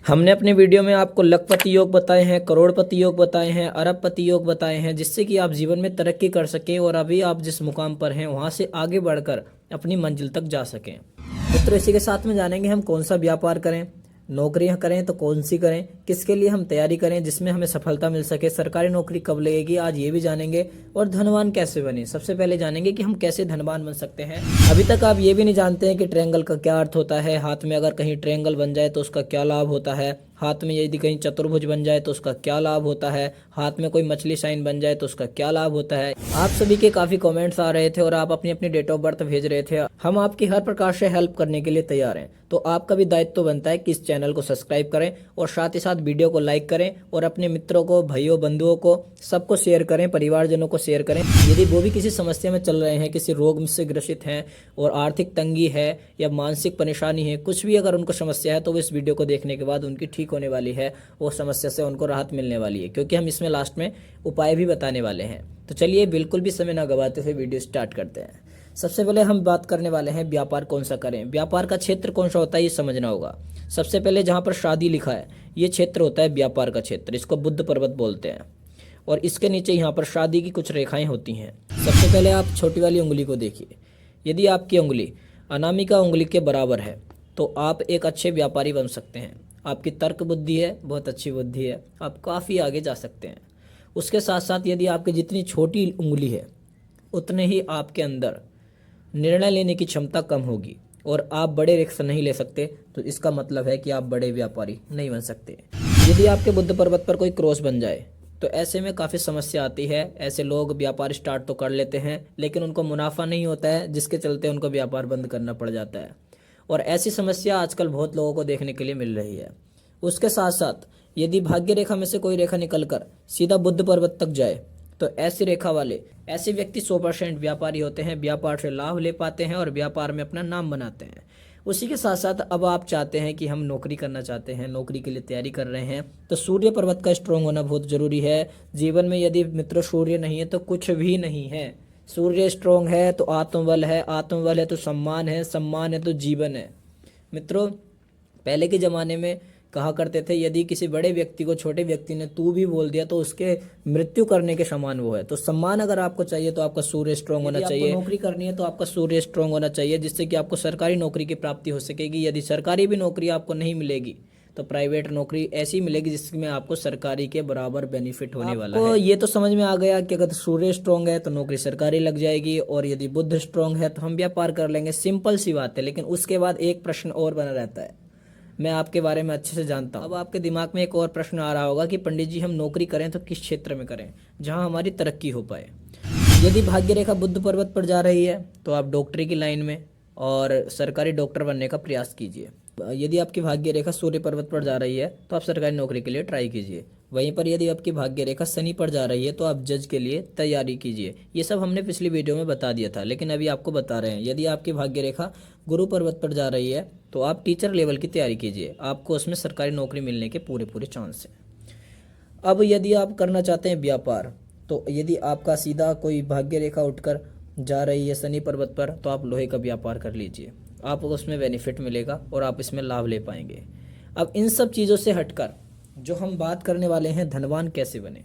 हमने अपने वीडियो में आपको लखपति योग बताए हैं, करोड़पति योग बताए हैं, अरबपति योग बताए हैं, जिससे कि आप जीवन में तरक्की कर सकें और अभी आप जिस मुकाम पर हैं वहां से आगे बढ़कर अपनी मंजिल तक जा सकें। मित्रों, इसी के साथ में जानेंगे हम कौन सा व्यापार करें, नौकरियां करें तो कौन सी करें, किसके लिए हम तैयारी करें जिसमें हमें सफलता मिल सके, सरकारी नौकरी कब लगेगी, आज ये भी जानेंगे। और धनवान कैसे बने, सबसे पहले जानेंगे कि हम कैसे धनवान बन सकते हैं। अभी तक आप ये भी नहीं जानते हैं कि ट्रायंगल का क्या अर्थ होता है, हाथ में अगर कहीं ट्रायंगल बन जाए तो उसका क्या लाभ होता है, हाथ में यदि कहीं चतुर्भुज बन जाए तो उसका क्या लाभ होता है, हाथ में कोई मछली साइन बन जाए तो उसका क्या लाभ होता है। आप सभी के काफी कमेंट्स आ रहे थे और आप अपनी अपनी डेट ऑफ बर्थ भेज रहे थे। हम आपकी हर प्रकार से हेल्प करने के लिए तैयार हैं, तो आपका भी दायित्व बनता है कि इस चैनल को सब्सक्राइब करें और साथ ही साथ वीडियो को लाइक करें और अपने मित्रों को, भाइयों, बंधुओं को, सबको शेयर करें, परिवारजनों को शेयर करें। यदि वो भी किसी समस्या में चल रहे हैं, किसी रोग से ग्रसित हैं और आर्थिक तंगी है या मानसिक परेशानी है, कुछ भी अगर उनको समस्या है तो वो इस वीडियो को देखने के बाद उनकी ठीक होने वाली है, वो समस्या से उनको राहत मिलने वाली है, क्योंकि हम इसमें लास्ट में उपाय भी बताने वाले हैं। तो चलिए बिल्कुल भी समय ना गवाते हुए वीडियो स्टार्ट करते हैं। सबसे पहले हम बात करने वाले हैं व्यापार कौन सा करें। व्यापार का क्षेत्र कौन सा होता है ये समझना होगा। सबसे पहले जहाँ पर शादी लिखा है ये क्षेत्र होता है व्यापार का क्षेत्र, इसको बुद्ध पर्वत बोलते हैं। और इसके नीचे यहाँ पर शादी की कुछ रेखाएं होती हैं। सबसे पहले आप छोटी वाली उंगली को देखिए। यदि आपकी उंगली अनामिका उंगली के बराबर है तो आप एक अच्छे व्यापारी बन सकते हैं। आपकी तर्क बुद्धि है, बहुत अच्छी बुद्धि है, आप काफ़ी आगे जा सकते हैं। उसके साथ साथ यदि आपकी जितनी छोटी उंगली है उतने ही आपके अंदर निर्णय लेने की क्षमता कम होगी और आप बड़े रिस्क नहीं ले सकते, तो इसका मतलब है कि आप बड़े व्यापारी नहीं बन सकते। यदि आपके बुद्ध पर्वत पर कोई क्रॉस बन जाए तो ऐसे में काफ़ी समस्या आती है। ऐसे लोग व्यापार स्टार्ट तो कर लेते हैं लेकिन उनको मुनाफा नहीं होता है, जिसके चलते उनको व्यापार बंद करना पड़ जाता है। और ऐसी समस्या आजकल बहुत लोगों को देखने के लिए मिल रही है। उसके साथ साथ यदि भाग्य रेखा में से कोई रेखा निकलकर सीधा बुद्ध पर्वत तक जाए तो ऐसी रेखा वाले ऐसे व्यक्ति 100% व्यापारी होते हैं, व्यापार से लाभ ले पाते हैं और व्यापार में अपना नाम बनाते हैं। उसी के साथ साथ अब आप चाहते हैं कि हम नौकरी करना चाहते हैं, नौकरी के लिए तैयारी कर रहे हैं, तो सूर्य पर्वत का स्ट्रॉन्ग होना बहुत जरूरी है। जीवन में यदि मित्रों सूर्य नहीं है तो कुछ भी नहीं है। सूर्य स्ट्रॉन्ग है तो आत्मबल है, आत्मबल है तो सम्मान है, सम्मान है तो जीवन है। मित्रों, पहले के ज़माने में कहा करते थे यदि किसी बड़े व्यक्ति को छोटे व्यक्ति ने तू भी बोल दिया तो उसके मृत्यु करने के समान वो है। तो सम्मान अगर आपको चाहिए तो आपका सूर्य स्ट्रांग होना चाहिए। नौकरी करनी है तो आपका सूर्य स्ट्रांग होना चाहिए, जिससे कि आपको सरकारी नौकरी की प्राप्ति हो सकेगी। यदि सरकारी भी नौकरी आपको नहीं मिलेगी तो प्राइवेट नौकरी ऐसी मिलेगी जिसमें आपको सरकारी के बराबर बेनिफिट होने वाला है। ये तो समझ में आ गया कि अगर सूर्य स्ट्रांग है तो नौकरी सरकारी लग जाएगी और यदि बुध स्ट्रांग है तो हम व्यापार कर लेंगे। सिंपल सी बात है। लेकिन उसके बाद एक प्रश्न और बना रहता है, मैं आपके बारे में अच्छे से जानता हूँ। अब आपके दिमाग में एक और प्रश्न आ रहा होगा कि पंडित जी हम नौकरी करें तो किस क्षेत्र में करें जहाँ हमारी तरक्की हो पाए। यदि भाग्य रेखा बुद्ध पर्वत पर जा रही है तो आप डॉक्टरी की लाइन में और सरकारी डॉक्टर बनने का प्रयास कीजिए। यदि आपकी भाग्य रेखा सूर्य पर्वत पर जा रही है तो आप सरकारी नौकरी के लिए ट्राई कीजिए। वहीं पर यदि आपकी भाग्य रेखा शनि पर जा रही है तो आप जज के लिए तैयारी कीजिए। ये सब हमने पिछली वीडियो में बता दिया था, लेकिन अभी आपको बता रहे हैं। यदि आपकी भाग्य रेखा गुरु पर्वत पर जा रही है तो आप टीचर लेवल की तैयारी कीजिए, आपको उसमें सरकारी नौकरी मिलने के पूरे पूरे चांस हैं। अब यदि आप करना चाहते हैं व्यापार, तो यदि आपका सीधा कोई भाग्य रेखा उठकर जा रही है शनि पर्वत पर तो आप लोहे का व्यापार कर लीजिए, आपको उसमें बेनिफिट मिलेगा और आप इसमें लाभ ले पाएंगे। अब इन सब चीज़ों से हटकर जो हम बात करने वाले हैं धनवान कैसे बने,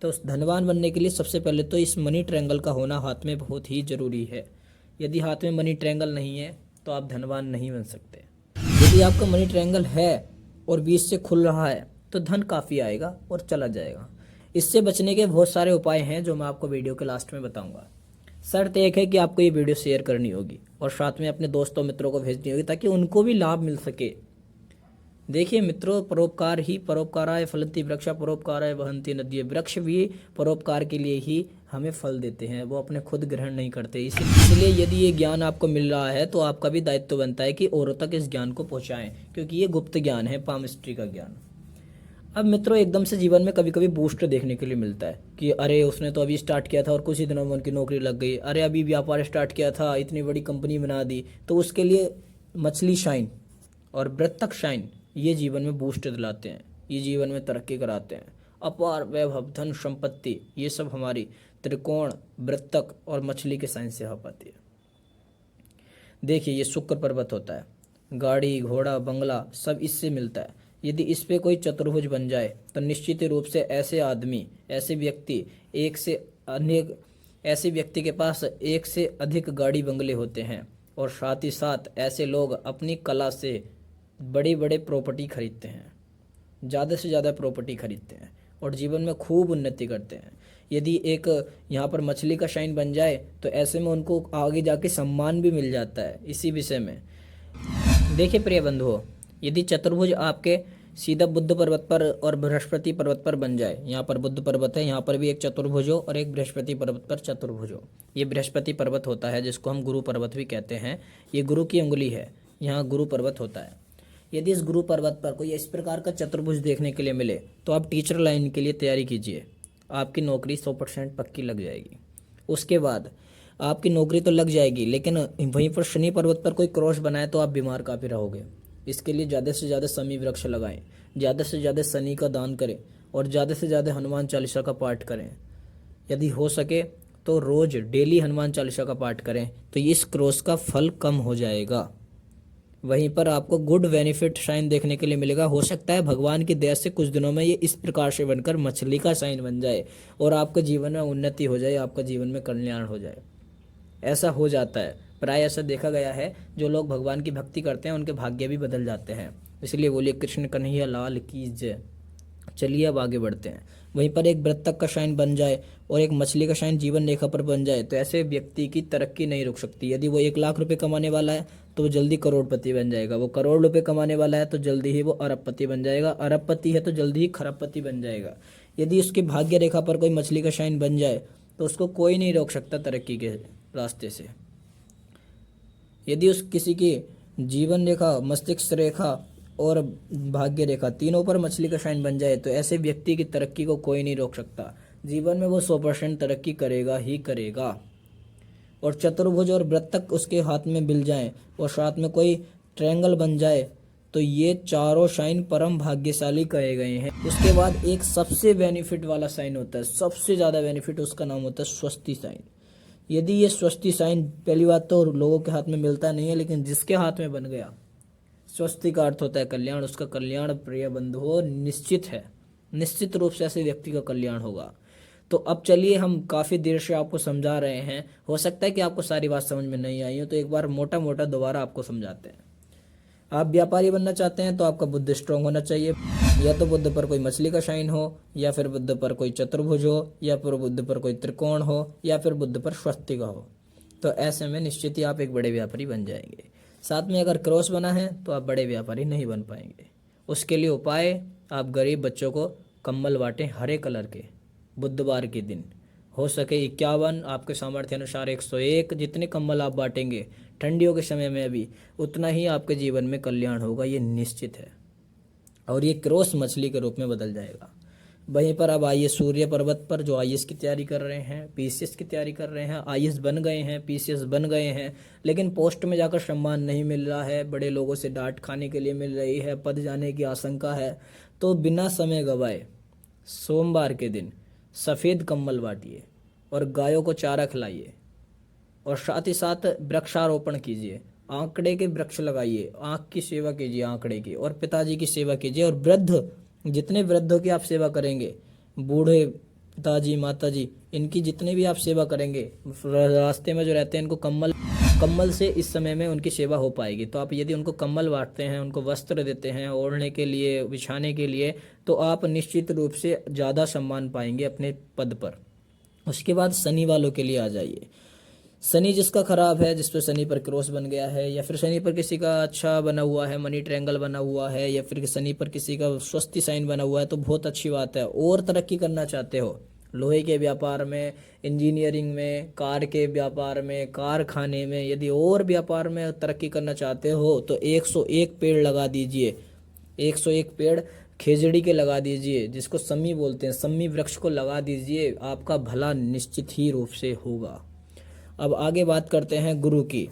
तो उस धनवान बनने के लिए सबसे पहले तो इस मनी ट्रायंगल का होना हाथ में बहुत ही ज़रूरी है। यदि हाथ में मनी ट्रायंगल नहीं है तो आप धनवान नहीं बन सकते। यदि आपका मनी ट्रायंगल है और बीच से खुल रहा है तो धन काफ़ी आएगा और चला जाएगा। इससे बचने के बहुत सारे उपाय हैं जो मैं आपको वीडियो के लास्ट में बताऊंगा। शर्त एक है कि आपको ये वीडियो शेयर करनी होगी और साथ में अपने दोस्तों मित्रों को भेजनी होगी ताकि उनको भी लाभ मिल सके। देखिए मित्रों, परोपकार ही परोपकाराय फलंति वृक्षा, परोपकाराय वहंति नद्यः। वृक्ष भी परोपकार के लिए ही हमें फल देते हैं, वो अपने खुद ग्रहण नहीं करते। इसलिए यदि ये ज्ञान आपको मिल रहा है तो आपका भी दायित्व बनता है कि औरों तक इस ज्ञान को पहुंचाएं, क्योंकि ये गुप्त ज्ञान है, पामिस्ट्री का ज्ञान। अब मित्रों, एकदम से जीवन में कभी कभी बूस्ट देखने के लिए मिलता है कि अरे उसने तो अभी स्टार्ट किया था और कुछ ही दिनों में उनकी नौकरी लग गई, अरे अभी व्यापार स्टार्ट किया था इतनी बड़ी कंपनी बना दी। तो उसके लिए मछली शाइन और वृत्तक शाइन ये जीवन में बूस्ट दिलाते हैं, ये जीवन में तरक्की कराते हैं। अपार वैभव, धन, संपत्ति, ये सब हमारी त्रिकोण, वृत्तक और मछली के साइन से आ पाती है। देखिए ये शुक्र पर्वत होता है, गाड़ी, घोड़ा, बंगला सब इससे मिलता है। यदि इस पे कोई चतुर्भुज बन जाए तो निश्चित रूप से ऐसे आदमी, ऐसे व्यक्ति एक से अनेक ऐसे व्यक्ति के पास एक से अधिक गाड़ी बंगले होते हैं और साथ ही साथ ऐसे लोग अपनी कला से बड़ी बड़े प्रॉपर्टी खरीदते हैं, ज़्यादा से ज़्यादा प्रॉपर्टी खरीदते हैं और जीवन में खूब उन्नति करते हैं। यदि एक यहाँ पर मछली का शाइन बन जाए तो ऐसे में उनको आगे जाके सम्मान भी मिल जाता है इसी विषय में। देखिए प्रिय बंधुओं, यदि चतुर्भुज आपके सीधा बुद्ध पर्वत पर और बृहस्पति पर्वत पर बन जाए, यहाँ पर बुद्ध पर्वत है, यहाँ पर भी एक चतुर्भुज हो और एक बृहस्पति पर्वत पर चतुर्भुज हो। ये बृहस्पति पर्वत होता है जिसको हम गुरु पर्वत भी कहते हैं। ये गुरु की उंगली है, यहाँ गुरु पर्वत होता है। यदि इस गुरु पर्वत पर कोई इस प्रकार का चतुर्भुज देखने के लिए मिले तो आप टीचर लाइन के लिए तैयारी कीजिए, आपकी नौकरी 100% पक्की लग जाएगी। उसके बाद आपकी नौकरी तो लग जाएगी, लेकिन वहीं पर शनि पर्वत पर कोई क्रॉस बनाए तो आप बीमार काफ़ी रहोगे। इसके लिए ज़्यादा से ज़्यादा शमी वृक्ष लगाएं, ज़्यादा से ज़्यादा शनि का दान करें और ज़्यादा से ज़्यादा हनुमान चालीसा का पाठ करें। यदि हो सके तो रोज़ डेली हनुमान चालीसा का पाठ करें तो इस क्रॉस का फल कम हो जाएगा। वहीं पर आपको गुड बेनिफिट साइन देखने के लिए मिलेगा। हो सकता है भगवान की दया से कुछ दिनों में ये इस प्रकार से बनकर मछली का साइन बन जाए और आपके जीवन में उन्नति हो जाए, आपका जीवन में कल्याण हो जाए। ऐसा हो जाता है, प्राय ऐसा देखा गया है। जो लोग भगवान की भक्ति करते हैं उनके भाग्य भी बदल जाते हैं। इसलिए बोलिए कृष्ण कन्हैया लाल की जय। चलिए अब आगे बढ़ते हैं। वहीं पर एक बत्तख का शाइन बन जाए और एक मछली का शाइन जीवन रेखा पर बन जाए तो ऐसे व्यक्ति की तरक्की नहीं रुक सकती। यदि वो 1 लाख रुपए कमाने वाला है तो वो जल्दी करोड़पति बन जाएगा। वो करोड़ रुपए कमाने वाला है तो जल्दी ही वो अरबपति बन जाएगा। अरबपति है तो जल्दी ही खरबपति बन जाएगा। यदि उसकी भाग्य रेखा पर कोई मछली का शाइन बन जाए तो उसको कोई नहीं रोक सकता तरक्की के रास्ते से। यदि उस किसी की जीवन रेखा, मस्तिष्क रेखा और भाग्य रेखा तीनों पर मछली का शाइन बन जाए तो ऐसे व्यक्ति की तरक्की को कोई नहीं रोक सकता। जीवन में वो 100% तरक्की करेगा ही करेगा। और चतुर्भुज और बत्तख उसके हाथ में मिल जाएं और साथ में कोई ट्रायंगल बन जाए तो ये चारों साइन परम भाग्यशाली कहे गए हैं। उसके बाद एक सबसे बेनिफिट वाला साइन होता है, सबसे ज़्यादा बेनिफिट, उसका नाम होता है स्वस्ति साइन। यदि ये स्वस्ति साइन, पहली बात तो लोगों के हाथ में मिलता नहीं है, लेकिन जिसके हाथ में बन गया, स्वस्ति का अर्थ होता है कल्याण, उसका कल्याण प्रिय बंधुओं निश्चित है। निश्चित रूप से ऐसे व्यक्ति का कल्याण होगा। तो अब चलिए, हम काफ़ी देर से आपको समझा रहे हैं, हो सकता है कि आपको सारी बात समझ में नहीं आई हो, तो एक बार मोटा मोटा दोबारा आपको समझाते हैं। आप व्यापारी बनना चाहते हैं तो आपका बुद्ध स्ट्रांग होना चाहिए। या तो बुद्ध पर कोई मछली का शाइन हो, या फिर बुद्ध पर कोई चतुर्भुज हो, या फिर बुद्ध पर कोई त्रिकोण हो, या फिर बुद्ध पर स्वस्तिका हो। तो ऐसे में निश्चित ही आप एक बड़े व्यापारी बन जाएंगे। साथ में अगर क्रॉस बना है तो आप बड़े व्यापारी नहीं बन पाएंगे। उसके लिए उपाय, आप गरीब बच्चों को कंबल बांटें हरे कलर के बुधवार के दिन। हो सके 51, आपके सामर्थ्य अनुसार 101, जितने कंबल आप बांटेंगे ठंडियों के समय में भी उतना ही आपके जीवन में कल्याण होगा, ये निश्चित है। और ये क्रॉस मछली के रूप में बदल जाएगा। वहीं पर अब आइए सूर्य पर्वत पर, जो आईएएस की तैयारी कर रहे हैं, पीसीएस की तैयारी कर रहे हैं, आईएएस बन गए हैं, पीसीएस बन गए हैं, लेकिन पोस्ट में जाकर सम्मान नहीं मिल रहा है, बड़े लोगों से डांट खाने के लिए मिल रही है, पद जाने की आशंका है, तो बिना समय गवाए सोमवार के दिन सफ़ेद कंबल बांटिए और गायों को चारा खिलाइए और साथ ही साथ वृक्षारोपण कीजिए, आंकड़े के वृक्ष लगाइए, आँख की सेवा कीजिए आंकड़े की, और पिताजी की सेवा कीजिए। और वृद्ध, जितने वृद्धों की आप सेवा करेंगे, बूढ़े पिताजी, माताजी, इनकी जितने भी आप सेवा करेंगे, रास्ते में जो रहते हैं, इनको कम्बल से इस समय में उनकी सेवा हो पाएगी। तो आप यदि उनको कम्बल बांटते हैं, उनको वस्त्र देते हैं ओढ़ने के लिए, बिछाने के लिए, तो आप निश्चित रूप से ज़्यादा सम्मान पाएंगे अपने पद पर। उसके बाद शनि वालों के लिए आ जाइए। शनि जिसका खराब है, जिस पर शनि पर क्रॉस बन गया है, या फिर शनि पर किसी का अच्छा बना हुआ है, मनी ट्रायंगल बना हुआ है, या फिर शनि पर किसी का स्वस्ति साइन बना हुआ है, तो बहुत अच्छी बात है। और तरक्की करना चाहते हो लोहे के व्यापार में, इंजीनियरिंग में, कार के व्यापार में, कारखाने में, यदि और व्यापार में तरक्की करना चाहते हो तो 101 पेड़ लगा दीजिए। 101 पेड़ खेजड़ी के लगा दीजिए, जिसको सम्मी बोलते हैं, सम्मी वृक्ष को लगा दीजिए, आपका भला निश्चित ही रूप से होगा। अब आगे बात करते हैं गुरु की।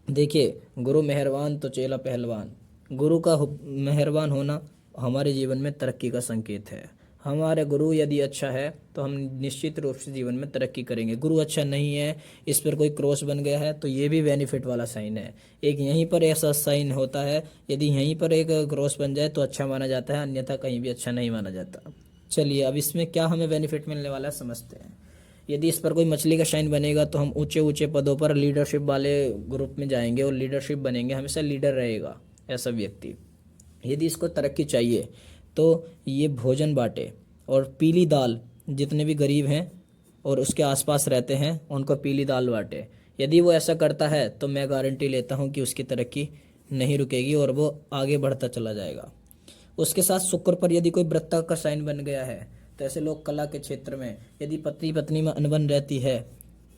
देखिए, गुरु मेहरबान तो चेला पहलवान। गुरु का मेहरबान होना हमारे जीवन में तरक्की का संकेत है। हमारे गुरु यदि अच्छा है तो हम निश्चित रूप से जीवन में तरक्की करेंगे। गुरु अच्छा नहीं है, इस पर कोई क्रॉस बन गया है, तो ये भी बेनिफिट वाला साइन है। एक यहीं पर ऐसा साइन होता है, यदि यहीं पर एक क्रॉस बन जाए तो अच्छा माना जाता है, अन्यथा कहीं भी अच्छा नहीं माना जाता। चलिए अब इसमें क्या हमें बेनिफिट मिलने वाला है समझते हैं। यदि इस पर कोई मछली का साइन बनेगा तो हम ऊंचे ऊंचे पदों पर लीडरशिप वाले ग्रुप में जाएंगे और लीडरशिप बनेंगे, हमेशा लीडर रहेगा ऐसा व्यक्ति। यदि इसको तरक्की चाहिए तो ये भोजन बांटे और पीली दाल, जितने भी गरीब हैं और उसके आसपास रहते हैं उनको पीली दाल बांटे। यदि वो ऐसा करता है तो मैं गारंटी लेता हूँ कि उसकी तरक्की नहीं रुकेगी और वो आगे बढ़ता चला जाएगा। उसके साथ शुक्र पर यदि कोई वृत्ता का साइन बन गया है तो ऐसे लोग कला के क्षेत्र में, यदि पति पत्नी में अनबन रहती है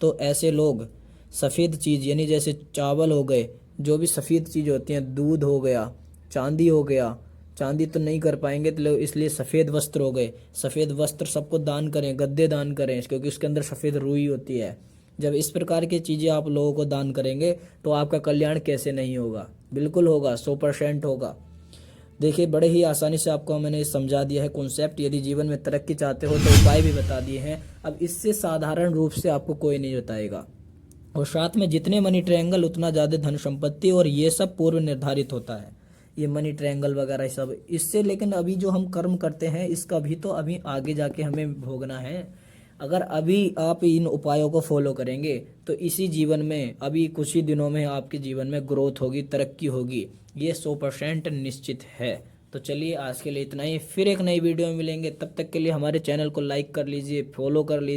तो ऐसे लोग सफ़ेद चीज़ यानी जैसे चावल हो गए, जो भी सफ़ेद चीज़ होती हैं, दूध हो गया, चांदी हो गया, चांदी तो नहीं कर पाएंगे तो इसलिए सफ़ेद वस्त्र हो गए, सफ़ेद वस्त्र सबको दान करें, गद्दे दान करें क्योंकि उसके अंदर सफ़ेद रुई होती है। जब इस प्रकार की चीज़ें आप लोगों को दान करेंगे तो आपका कल्याण कैसे नहीं होगा, बिल्कुल होगा, 100% होगा। देखिए बड़े ही आसानी से आपको मैंने समझा दिया है कॉन्सेप्ट। यदि जीवन में तरक्की चाहते हो तो उपाय भी बता दिए हैं। अब इससे साधारण रूप से आपको कोई नहीं बताएगा। और साथ में जितने मनी ट्रायंगल उतना ज़्यादा धन संपत्ति, और ये सब पूर्व निर्धारित होता है, ये मनी ट्रायंगल वगैरह सब इससे। लेकिन अभी जो हम कर्म करते हैं इसका भी तो अभी आगे जाके हमें भोगना है। अगर अभी आप इन उपायों को फॉलो करेंगे तो इसी जीवन में अभी कुछ ही दिनों में आपके जीवन में ग्रोथ होगी, तरक्की होगी, ये 100% निश्चित है। तो चलिए आज के लिए इतना ही, फिर एक नई वीडियो में मिलेंगे। तब तक के लिए हमारे चैनल को लाइक कर लीजिए, फॉलो कर लीजिए।